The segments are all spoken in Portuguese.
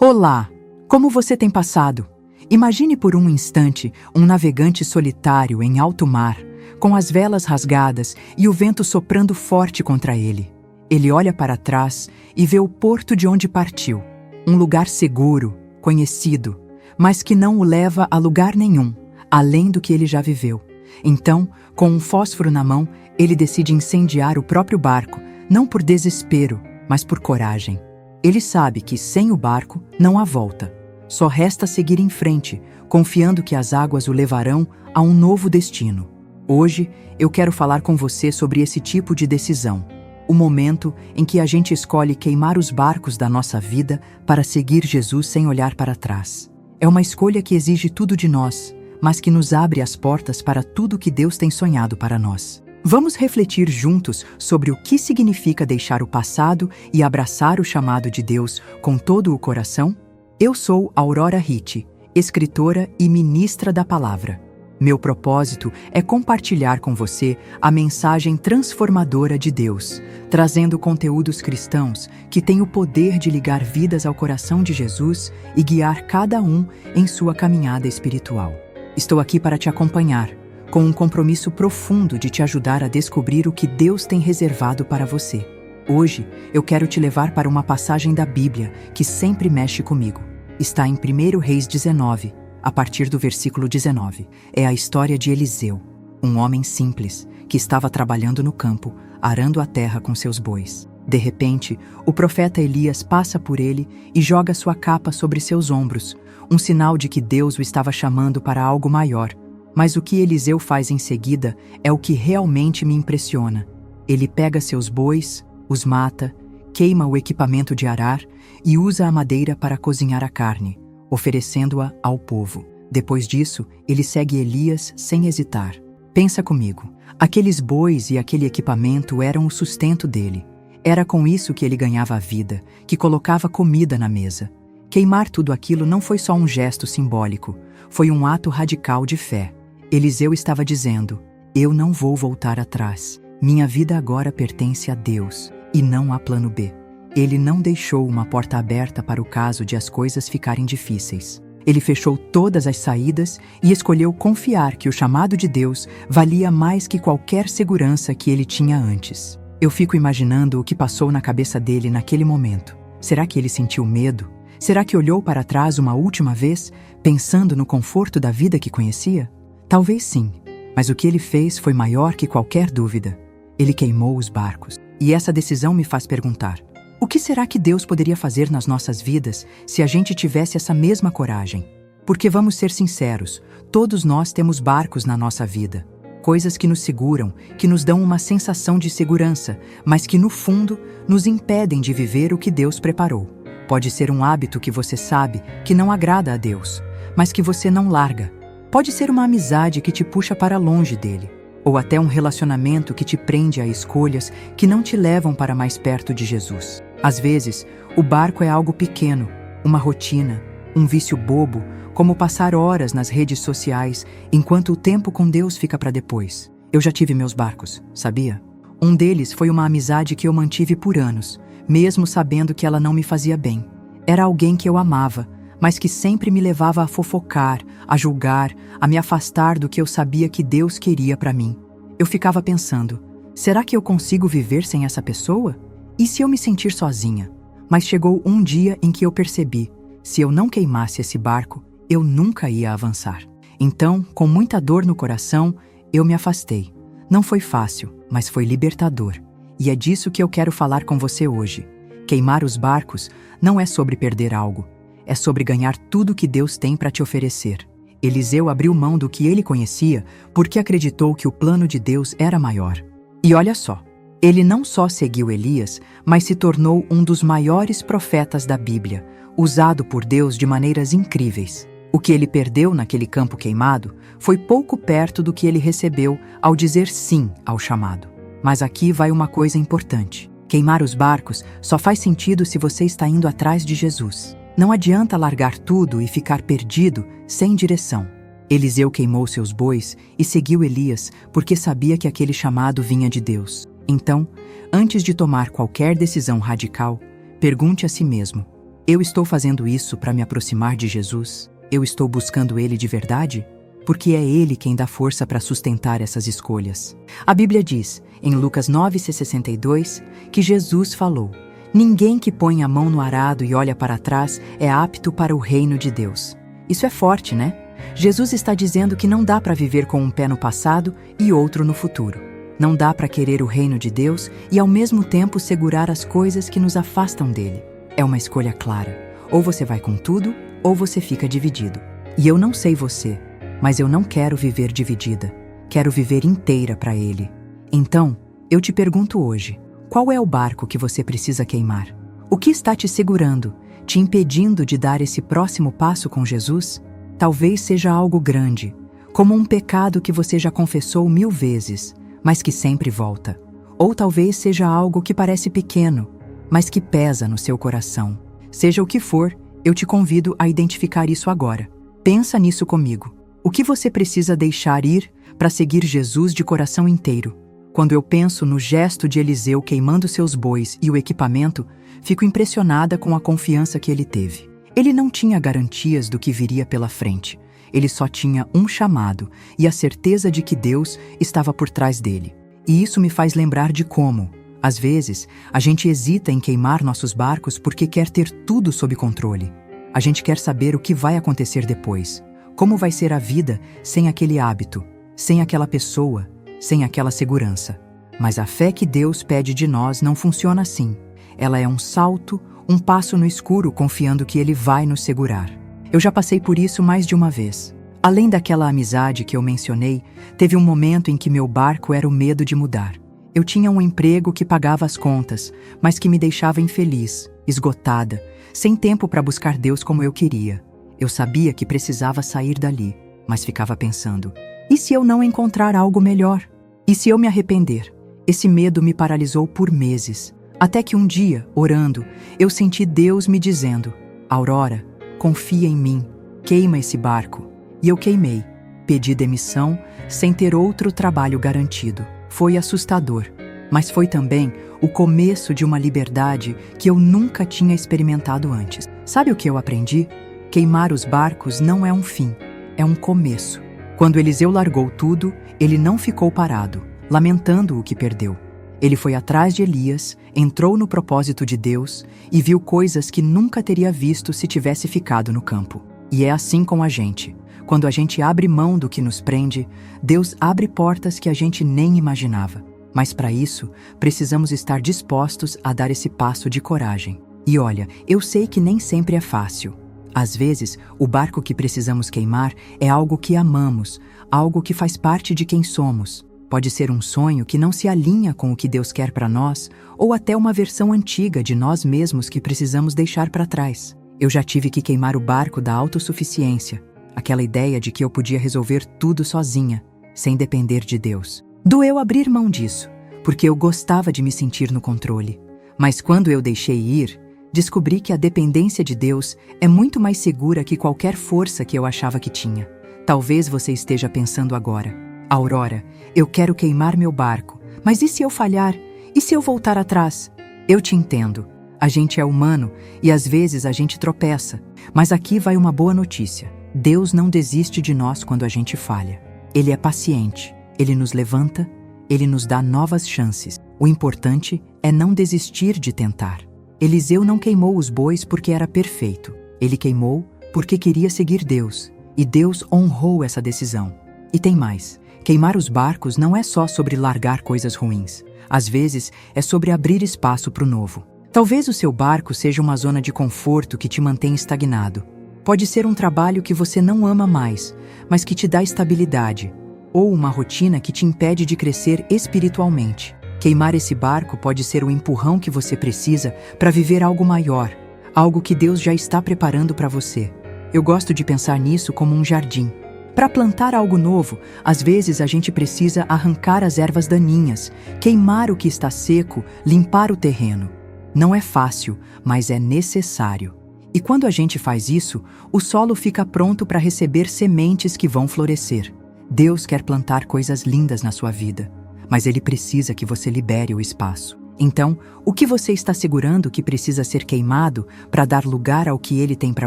Olá! Como você tem passado? Imagine por um instante um navegante solitário em alto mar, com as velas rasgadas e o vento soprando forte contra ele. Ele olha para trás e vê o porto de onde partiu, um lugar seguro, conhecido, mas que não o leva a lugar nenhum, além do que ele já viveu. Então, com um fósforo na mão, ele decide incendiar o próprio barco, não por desespero, mas por coragem. Ele sabe que sem o barco não há volta. Só resta seguir em frente, confiando que as águas o levarão a um novo destino. Hoje, eu quero falar com você sobre esse tipo de decisão. O momento em que a gente escolhe queimar os barcos da nossa vida para seguir Jesus sem olhar para trás. É uma escolha que exige tudo de nós, mas que nos abre as portas para tudo que Deus tem sonhado para nós. Vamos refletir juntos sobre o que significa deixar o passado e abraçar o chamado de Deus com todo o coração? Eu sou Aurora Ritt, escritora e ministra da palavra. Meu propósito é compartilhar com você a mensagem transformadora de Deus, trazendo conteúdos cristãos que têm o poder de ligar vidas ao coração de Jesus e guiar cada um em sua caminhada espiritual. Estou aqui para te acompanhar, com um compromisso profundo de te ajudar a descobrir o que Deus tem reservado para você. Hoje, eu quero te levar para uma passagem da Bíblia que sempre mexe comigo. Está em 1 Reis 19, a partir do versículo 19. É a história de Eliseu, um homem simples que estava trabalhando no campo, arando a terra com seus bois. De repente, o profeta Elias passa por ele e joga sua capa sobre seus ombros, um sinal de que Deus o estava chamando para algo maior. Mas o que Eliseu faz em seguida é o que realmente me impressiona. Ele pega seus bois, os mata, queima o equipamento de arar e usa a madeira para cozinhar a carne, oferecendo-a ao povo. Depois disso, ele segue Elias sem hesitar. Pensa comigo, aqueles bois e aquele equipamento eram o sustento dele. Era com isso que ele ganhava a vida, que colocava comida na mesa. Queimar tudo aquilo não foi só um gesto simbólico, foi um ato radical de fé. Eliseu estava dizendo: eu não vou voltar atrás. Minha vida agora pertence a Deus, e não há plano B. Ele não deixou uma porta aberta para o caso de as coisas ficarem difíceis. Ele fechou todas as saídas e escolheu confiar que o chamado de Deus valia mais que qualquer segurança que ele tinha antes. Eu fico imaginando o que passou na cabeça dele naquele momento. Será que ele sentiu medo? Será que olhou para trás uma última vez, pensando no conforto da vida que conhecia? Talvez sim, mas o que ele fez foi maior que qualquer dúvida. Ele queimou os barcos. E essa decisão me faz perguntar: o que será que Deus poderia fazer nas nossas vidas se a gente tivesse essa mesma coragem? Porque vamos ser sinceros, todos nós temos barcos na nossa vida. Coisas que nos seguram, que nos dão uma sensação de segurança, mas que no fundo nos impedem de viver o que Deus preparou. Pode ser um hábito que você sabe que não agrada a Deus, mas que você não larga. Pode ser uma amizade que te puxa para longe dele. Ou até um relacionamento que te prende a escolhas que não te levam para mais perto de Jesus. Às vezes, o barco é algo pequeno, uma rotina, um vício bobo, como passar horas nas redes sociais, enquanto o tempo com Deus fica para depois. Eu já tive meus barcos, sabia? Um deles foi uma amizade que eu mantive por anos, mesmo sabendo que ela não me fazia bem. Era alguém que eu amava, mas que sempre me levava a fofocar, a julgar, a me afastar do que eu sabia que Deus queria para mim. Eu ficava pensando: será que eu consigo viver sem essa pessoa? E se eu me sentir sozinha? Mas chegou um dia em que eu percebi: se eu não queimasse esse barco, eu nunca ia avançar. Então, com muita dor no coração, eu me afastei. Não foi fácil, mas foi libertador. E é disso que eu quero falar com você hoje. Queimar os barcos não é sobre perder algo. É sobre ganhar tudo que Deus tem para te oferecer. Eliseu abriu mão do que ele conhecia porque acreditou que o plano de Deus era maior. E olha só, ele não só seguiu Elias, mas se tornou um dos maiores profetas da Bíblia, usado por Deus de maneiras incríveis. O que ele perdeu naquele campo queimado foi pouco perto do que ele recebeu ao dizer sim ao chamado. Mas aqui vai uma coisa importante. Queimar os barcos só faz sentido se você está indo atrás de Jesus. Não adianta largar tudo e ficar perdido, sem direção. Eliseu queimou seus bois e seguiu Elias porque sabia que aquele chamado vinha de Deus. Então, antes de tomar qualquer decisão radical, pergunte a si mesmo: Eu estou fazendo isso para me aproximar de Jesus? Eu estou buscando Ele de verdade? Porque é Ele quem dá força para sustentar essas escolhas. A Bíblia diz, em Lucas 9:62, que Jesus falou: "Ninguém que põe a mão no arado e olha para trás é apto para o reino de Deus." Isso é forte, né? Jesus está dizendo que não dá para viver com um pé no passado e outro no futuro. Não dá para querer o reino de Deus e ao mesmo tempo segurar as coisas que nos afastam dele. É uma escolha clara. Ou você vai com tudo, ou você fica dividido. E eu não sei você, mas eu não quero viver dividida. Quero viver inteira para Ele. Então, eu te pergunto hoje, qual é o barco que você precisa queimar? O que está te segurando, te impedindo de dar esse próximo passo com Jesus? Talvez seja algo grande, como um pecado que você já confessou 1000 vezes, mas que sempre volta. Ou talvez seja algo que parece pequeno, mas que pesa no seu coração. Seja o que for, eu te convido a identificar isso agora. Pensa nisso comigo. O que você precisa deixar ir para seguir Jesus de coração inteiro? Quando eu penso no gesto de Eliseu queimando seus bois e o equipamento, fico impressionada com a confiança que ele teve. Ele não tinha garantias do que viria pela frente. Ele só tinha um chamado e a certeza de que Deus estava por trás dele. E isso me faz lembrar de como, às vezes, a gente hesita em queimar nossos barcos porque quer ter tudo sob controle. A gente quer saber o que vai acontecer depois. Como vai ser a vida sem aquele hábito, sem aquela pessoa, sem aquela segurança. Mas a fé que Deus pede de nós não funciona assim. Ela é um salto, um passo no escuro confiando que Ele vai nos segurar. Eu já passei por isso mais de uma vez. Além daquela amizade que eu mencionei, teve um momento em que meu barco era o medo de mudar. Eu tinha um emprego que pagava as contas, mas que me deixava infeliz, esgotada, sem tempo para buscar Deus como eu queria. Eu sabia que precisava sair dali, mas ficava pensando, e se eu não encontrar algo melhor? E se eu me arrepender? Esse medo me paralisou por meses, até que um dia, orando, eu senti Deus me dizendo: "Aurora, confia em mim, queima esse barco." E eu queimei. Pedi demissão, sem ter outro trabalho garantido. Foi assustador, mas foi também o começo de uma liberdade que eu nunca tinha experimentado antes. Sabe o que eu aprendi? Queimar os barcos não é um fim, é um começo. Quando Eliseu largou tudo, ele não ficou parado, lamentando o que perdeu. Ele foi atrás de Elias, entrou no propósito de Deus e viu coisas que nunca teria visto se tivesse ficado no campo. E é assim com a gente. Quando a gente abre mão do que nos prende, Deus abre portas que a gente nem imaginava. Mas para isso, precisamos estar dispostos a dar esse passo de coragem. E olha, eu sei que nem sempre é fácil. Às vezes, o barco que precisamos queimar é algo que amamos, algo que faz parte de quem somos. Pode ser um sonho que não se alinha com o que Deus quer para nós, ou até uma versão antiga de nós mesmos que precisamos deixar para trás. Eu já tive que queimar o barco da autossuficiência, aquela ideia de que eu podia resolver tudo sozinha, sem depender de Deus. Doeu abrir mão disso, porque eu gostava de me sentir no controle. Mas quando eu deixei ir, descobri que a dependência de Deus é muito mais segura que qualquer força que eu achava que tinha. Talvez você esteja pensando agora: "Aurora, eu quero queimar meu barco, mas e se eu falhar? E se eu voltar atrás?" Eu te entendo. A gente é humano e às vezes a gente tropeça. Mas aqui vai uma boa notícia. Deus não desiste de nós quando a gente falha. Ele é paciente, Ele nos levanta, Ele nos dá novas chances. O importante é não desistir de tentar. Eliseu não queimou os bois porque era perfeito. Ele queimou porque queria seguir Deus. E Deus honrou essa decisão. E tem mais. Queimar os barcos não é só sobre largar coisas ruins. Às vezes, é sobre abrir espaço para o novo. Talvez o seu barco seja uma zona de conforto que te mantém estagnado. Pode ser um trabalho que você não ama mais, mas que te dá estabilidade. Ou uma rotina que te impede de crescer espiritualmente. Queimar esse barco pode ser o empurrão que você precisa para viver algo maior, algo que Deus já está preparando para você. Eu gosto de pensar nisso como um jardim. Para plantar algo novo, às vezes a gente precisa arrancar as ervas daninhas, queimar o que está seco, limpar o terreno. Não é fácil, mas é necessário. E quando a gente faz isso, o solo fica pronto para receber sementes que vão florescer. Deus quer plantar coisas lindas na sua vida, mas Ele precisa que você libere o espaço. Então, o que você está segurando que precisa ser queimado para dar lugar ao que ele tem para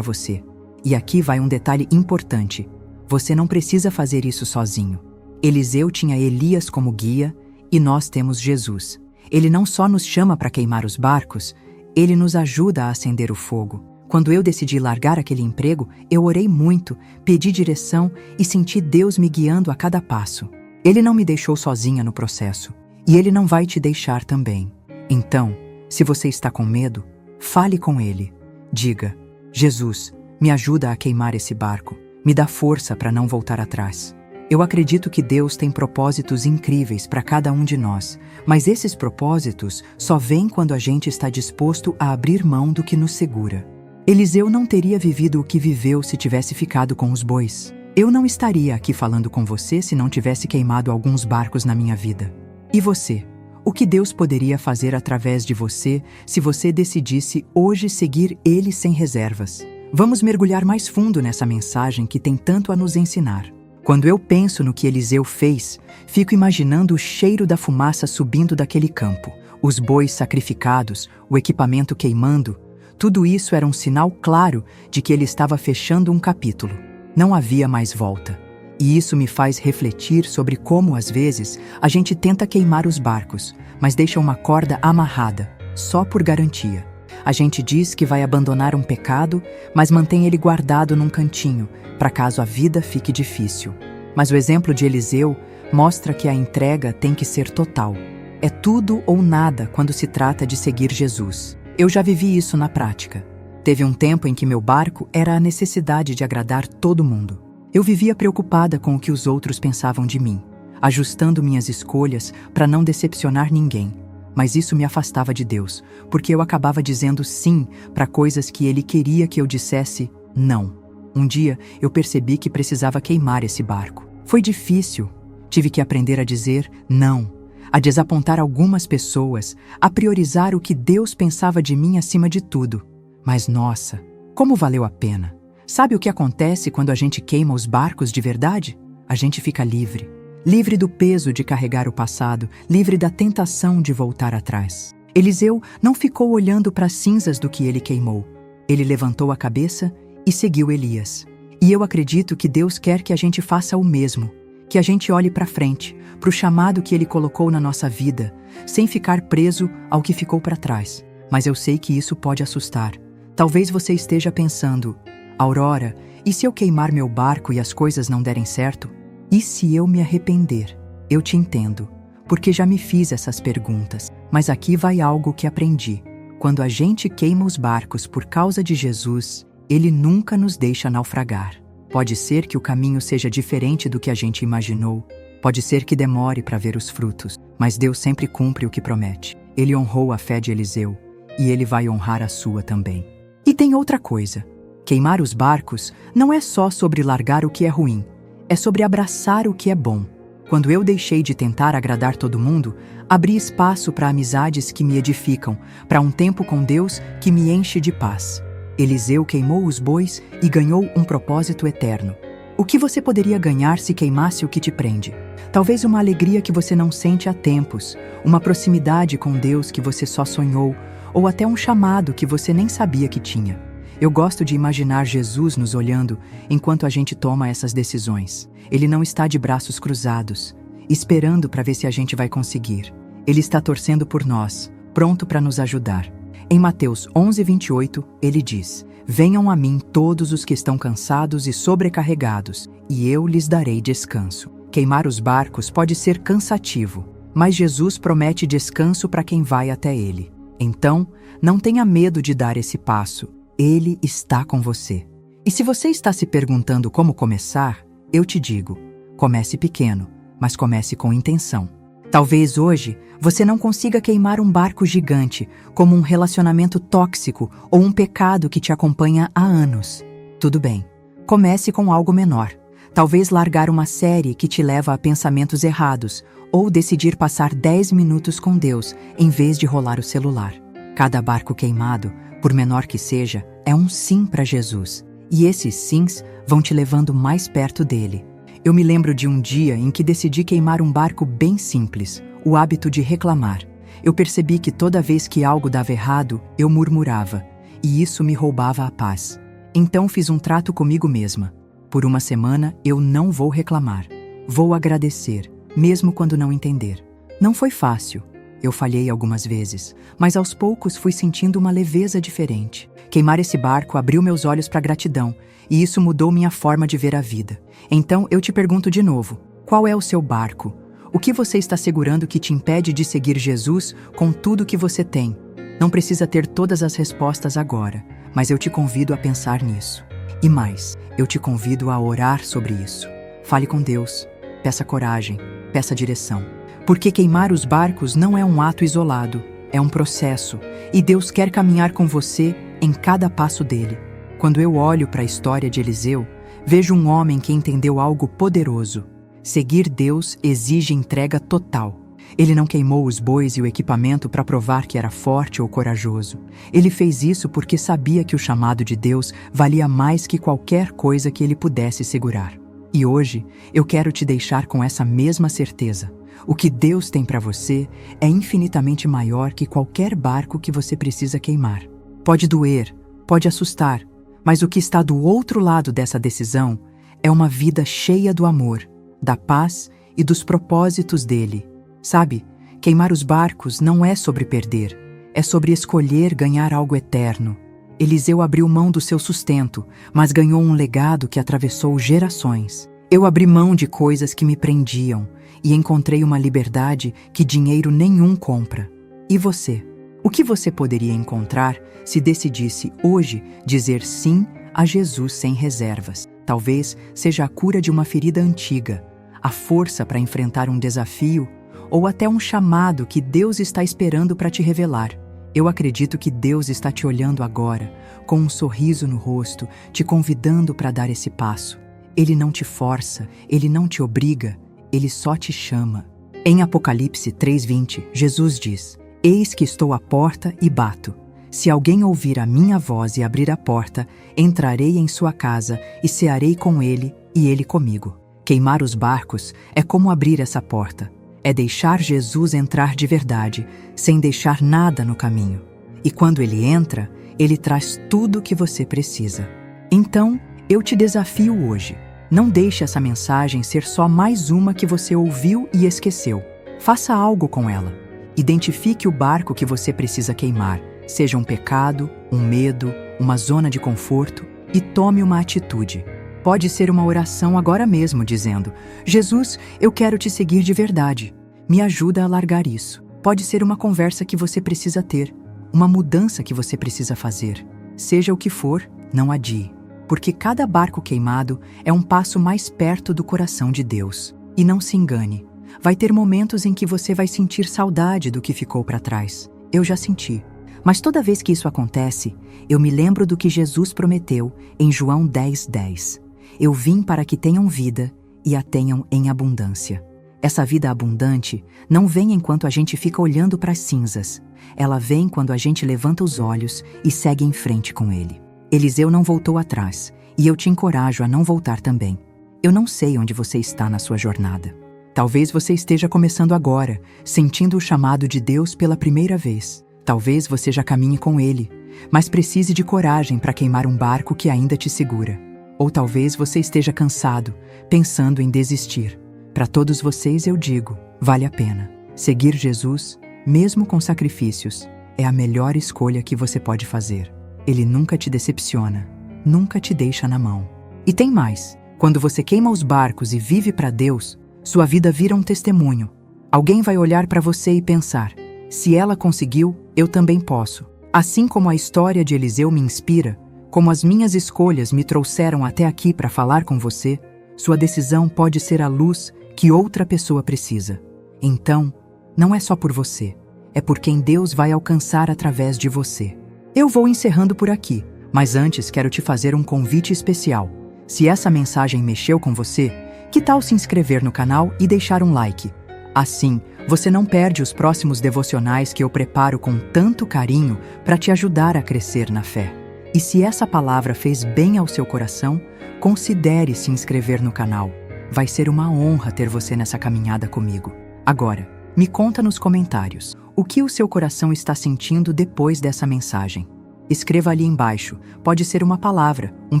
você? E aqui vai um detalhe importante. Você não precisa fazer isso sozinho. Eliseu tinha Elias como guia e nós temos Jesus. Ele não só nos chama para queimar os barcos, ele nos ajuda a acender o fogo. Quando eu decidi largar aquele emprego, eu orei muito, pedi direção e senti Deus me guiando a cada passo. Ele não me deixou sozinha no processo. E ele não vai te deixar também. Então, se você está com medo, fale com ele. Diga: Jesus, me ajuda a queimar esse barco. Me dá força para não voltar atrás. Eu acredito que Deus tem propósitos incríveis para cada um de nós, mas esses propósitos só vêm quando a gente está disposto a abrir mão do que nos segura. Eliseu não teria vivido o que viveu se tivesse ficado com os bois. Eu não estaria aqui falando com você se não tivesse queimado alguns barcos na minha vida. E você? O que Deus poderia fazer através de você se você decidisse hoje seguir Ele sem reservas? Vamos mergulhar mais fundo nessa mensagem que tem tanto a nos ensinar. Quando eu penso no que Eliseu fez, fico imaginando o cheiro da fumaça subindo daquele campo, os bois sacrificados, o equipamento queimando. Tudo isso era um sinal claro de que ele estava fechando um capítulo. Não havia mais volta. E isso me faz refletir sobre como, às vezes, a gente tenta queimar os barcos, mas deixa uma corda amarrada, só por garantia. A gente diz que vai abandonar um pecado, mas mantém ele guardado num cantinho, para caso a vida fique difícil. Mas o exemplo de Eliseu mostra que a entrega tem que ser total. É tudo ou nada quando se trata de seguir Jesus. Eu já vivi isso na prática. Teve um tempo em que meu barco era a necessidade de agradar todo mundo. Eu vivia preocupada com o que os outros pensavam de mim, ajustando minhas escolhas para não decepcionar ninguém. Mas isso me afastava de Deus, porque eu acabava dizendo sim para coisas que Ele queria que eu dissesse não. Um dia, eu percebi que precisava queimar esse barco. Foi difícil. Tive que aprender a dizer não, a desapontar algumas pessoas, a priorizar o que Deus pensava de mim acima de tudo. Mas nossa, como valeu a pena! Sabe o que acontece quando a gente queima os barcos de verdade? A gente fica livre. Livre do peso de carregar o passado, livre da tentação de voltar atrás. Eliseu não ficou olhando para as cinzas do que ele queimou. Ele levantou a cabeça e seguiu Elias. E eu acredito que Deus quer que a gente faça o mesmo, que a gente olhe para frente, para o chamado que Ele colocou na nossa vida, sem ficar preso ao que ficou para trás. Mas eu sei que isso pode assustar. Talvez você esteja pensando: Aurora, e se eu queimar meu barco e as coisas não derem certo? E se eu me arrepender? Eu te entendo, porque já me fiz essas perguntas. Mas aqui vai algo que aprendi. Quando a gente queima os barcos por causa de Jesus, Ele nunca nos deixa naufragar. Pode ser que o caminho seja diferente do que a gente imaginou. Pode ser que demore para ver os frutos. Mas Deus sempre cumpre o que promete. Ele honrou a fé de Eliseu e Ele vai honrar a sua também. E tem outra coisa. Queimar os barcos não é só sobre largar o que é ruim. É sobre abraçar o que é bom. Quando eu deixei de tentar agradar todo mundo, abri espaço para amizades que me edificam, para um tempo com Deus que me enche de paz. Eliseu queimou os bois e ganhou um propósito eterno. O que você poderia ganhar se queimasse o que te prende? Talvez uma alegria que você não sente há tempos, uma proximidade com Deus que você só sonhou, ou até um chamado que você nem sabia que tinha. Eu gosto de imaginar Jesus nos olhando enquanto a gente toma essas decisões. Ele não está de braços cruzados, esperando para ver se a gente vai conseguir. Ele está torcendo por nós, pronto para nos ajudar. Em Mateus 11:28, ele diz: Venham a mim todos os que estão cansados e sobrecarregados, e eu lhes darei descanso. Queimar os barcos pode ser cansativo, mas Jesus promete descanso para quem vai até Ele. Então, não tenha medo de dar esse passo. Ele está com você. E se você está se perguntando como começar, eu te digo: comece pequeno, mas comece com intenção. Talvez hoje você não consiga queimar um barco gigante, como um relacionamento tóxico ou um pecado que te acompanha há anos. Tudo bem, comece com algo menor. Talvez largar uma série que te leva a pensamentos errados, ou decidir passar 10 minutos com Deus em vez de rolar o celular. Cada barco queimado, por menor que seja, é um sim para Jesus. E esses sims vão te levando mais perto dele. Eu me lembro de um dia em que decidi queimar um barco bem simples, o hábito de reclamar. Eu percebi que toda vez que algo dava errado, eu murmurava, e isso me roubava a paz. Então fiz um trato comigo mesma. Por uma semana eu não vou reclamar. Vou agradecer, mesmo quando não entender. Não foi fácil. Eu falhei algumas vezes, mas aos poucos fui sentindo uma leveza diferente. Queimar esse barco abriu meus olhos para a gratidão, e isso mudou minha forma de ver a vida. Então eu te pergunto de novo, qual é o seu barco? O que você está segurando que te impede de seguir Jesus com tudo que você tem? Não precisa ter todas as respostas agora, mas eu te convido a pensar nisso. E mais, eu te convido a orar sobre isso. Fale com Deus, peça coragem, peça direção. Porque queimar os barcos não é um ato isolado, é um processo, e Deus quer caminhar com você em cada passo dele. Quando eu olho para a história de Eliseu, vejo um homem que entendeu algo poderoso. Seguir Deus exige entrega total. Ele não queimou os bois e o equipamento para provar que era forte ou corajoso. Ele fez isso porque sabia que o chamado de Deus valia mais que qualquer coisa que ele pudesse segurar. E hoje, eu quero te deixar com essa mesma certeza. O que Deus tem para você é infinitamente maior que qualquer barco que você precisa queimar. Pode doer, pode assustar, mas o que está do outro lado dessa decisão é uma vida cheia do amor, da paz e dos propósitos dele. Sabe, queimar os barcos não é sobre perder, é sobre escolher ganhar algo eterno. Eliseu abriu mão do seu sustento, mas ganhou um legado que atravessou gerações. Eu abri mão de coisas que me prendiam e encontrei uma liberdade que dinheiro nenhum compra. E você? O que você poderia encontrar se decidisse hoje dizer sim a Jesus sem reservas? Talvez seja a cura de uma ferida antiga, a força para enfrentar um desafio ou até um chamado que Deus está esperando para te revelar. Eu acredito que Deus está te olhando agora, com um sorriso no rosto, te convidando para dar esse passo. Ele não te força, ele não te obriga, ele só te chama. Em Apocalipse 3:20, Jesus diz: Eis que estou à porta e bato. Se alguém ouvir a minha voz e abrir a porta, entrarei em sua casa e cearei com ele e ele comigo. Queimar os barcos é como abrir essa porta. É deixar Jesus entrar de verdade, sem deixar nada no caminho. E quando ele entra, ele traz tudo o que você precisa. Então, eu te desafio hoje. Não deixe essa mensagem ser só mais uma que você ouviu e esqueceu. Faça algo com ela. Identifique o barco que você precisa queimar, seja um pecado, um medo, uma zona de conforto, e tome uma atitude. Pode ser uma oração agora mesmo, dizendo: Jesus, eu quero te seguir de verdade. Me ajuda a largar isso. Pode ser uma conversa que você precisa ter, uma mudança que você precisa fazer. Seja o que for, não adie. Porque cada barco queimado é um passo mais perto do coração de Deus. E não se engane, vai ter momentos em que você vai sentir saudade do que ficou para trás. Eu já senti. Mas toda vez que isso acontece, eu me lembro do que Jesus prometeu em João 10:10. Eu vim para que tenham vida e a tenham em abundância. Essa vida abundante não vem enquanto a gente fica olhando para as cinzas. Ela vem quando a gente levanta os olhos e segue em frente com ele. Eliseu não voltou atrás, e eu te encorajo a não voltar também. Eu não sei onde você está na sua jornada. Talvez você esteja começando agora, sentindo o chamado de Deus pela primeira vez. Talvez você já caminhe com ele, mas precise de coragem para queimar um barco que ainda te segura. Ou talvez você esteja cansado, pensando em desistir. Para todos vocês eu digo, vale a pena. Seguir Jesus, mesmo com sacrifícios, é a melhor escolha que você pode fazer. Ele nunca te decepciona, nunca te deixa na mão. E tem mais, quando você queima os barcos e vive para Deus, sua vida vira um testemunho. Alguém vai olhar para você e pensar: se ela conseguiu, eu também posso. Assim como a história de Eliseu me inspira, como as minhas escolhas me trouxeram até aqui para falar com você, sua decisão pode ser a luz que outra pessoa precisa. Então, não é só por você, é por quem Deus vai alcançar através de você. Eu vou encerrando por aqui, mas antes quero te fazer um convite especial. Se essa mensagem mexeu com você, que tal se inscrever no canal e deixar um like? Assim, você não perde os próximos devocionais que eu preparo com tanto carinho para te ajudar a crescer na fé. E se essa palavra fez bem ao seu coração, considere se inscrever no canal. Vai ser uma honra ter você nessa caminhada comigo. Agora, me conta nos comentários, O que o seu coração está sentindo depois dessa mensagem? Escreva ali embaixo. Pode ser uma palavra, um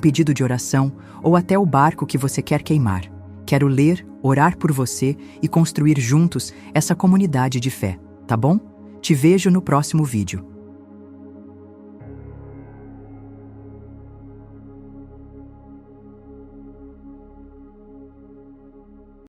pedido de oração ou até o barco que você quer queimar. Quero ler, orar por você e construir juntos essa comunidade de fé, tá bom? Te vejo no próximo vídeo.